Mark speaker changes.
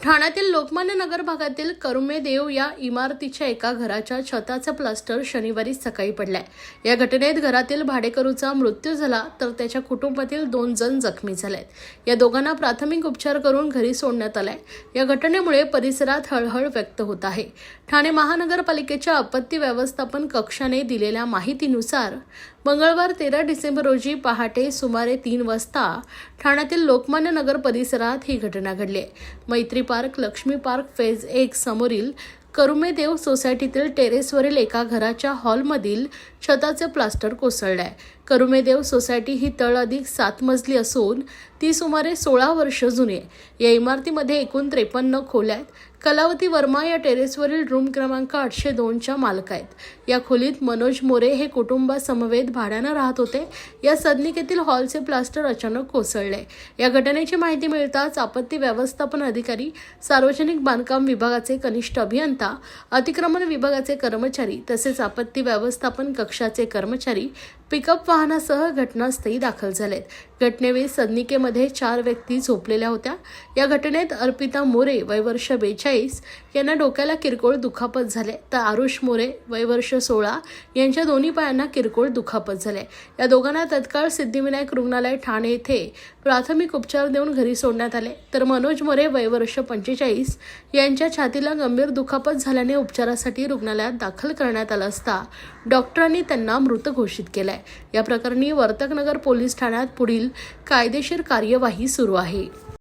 Speaker 1: ठाण्यातील लोकमान्य नगर भागातील करुमेदेव या इमारतीच्या एका घराच्या छताचा प्लास्टर शनिवारी सकाळी पडलाय। या घटनेत घरातील भाडेकरूचा मृत्यू झाला तर त्याच्या कुटुंबातील 2 जण जखमी झालेत। या दोघांना प्राथमिक उपचार करून घरी सोडण्यात आलाय। या घटनेमुळे परिसरात हळहळ व्यक्त होत आहे। ठाणे महानगरपालिकेच्या आपत्ती व्यवस्थापन कक्षाने दिलेल्या माहितीनुसार मंगळवार 13 डिसेंबर रोजी पहाटे सुमारे 3 वाजता ठाण्यातील लोकमान्य नगर परिसरात ही घटना घडली आहे। मैत्री पार्क, लक्ष्मी पार्क फेज 1 समोरील करुमेदेव सोसायटीतील टेरेसवरील एका घराच्या हॉलमधील छताचे प्लास्टर कोसळले। करुमेदेव सोसायटी ही तळ अधिक 7 मजली असून ती सुमारे 16 वर्ष जुनी आहे। या इमारतीमध्ये एकूण 53 खोल्या आहेत। कलावती वर्मा या टेरेसवरील रूम क्रमांक 802 च्या मालक आहेत। या खोलीत मनोज मोरे हे कुटुंबासमवेत भाड्यानं राहत होते। या सदनिकेतील हॉलचे प्लास्टर अचानक कोसळले। या घटनेची माहिती मिळताच आपत्ती व्यवस्थापन अधिकारी, सार्वजनिक बांधकाम विभागाचे कनिष्ठ अभियंता, अतिक्रमण विभागाचे कर्मचारी तसेच आपत्ती व्यवस्थापन कक्षाचे कर्मचारी पिकअप वाहनासह घटनास्थळी दाखल झालेत। घटनेवेळी सदनिकेमध्ये 4 व्यक्ती झोपलेल्या होत्या। या घटनेत अर्पिता मोरे वय वर्ष 42 यांना डोक्याला किरकोळ दुखापत झाले तर आरुष मोरे वय वर्ष 16 यांच्या दोन्ही पायांना किरकोळ दुखापत झाले। या दोघांना तत्काळ सिद्धिविनायक रुग्णालय ठाणे येथे प्राथमिक उपचार देऊन घरी सोडण्यात आले तर मनोज मोरे वय वर्ष 45 यांच्या छातीला गंभीर दुखापत झाल्याने उपचारासाठी रुग्णालयात दाखल करण्यात आलं असता डॉक्टरांनी त्यांना मृत घोषित केलंय। या प्रकरणी वर्तकनगर पोलीस ठाण्यात पुढील कायदेशीर कार्यवाही सुरू आहे।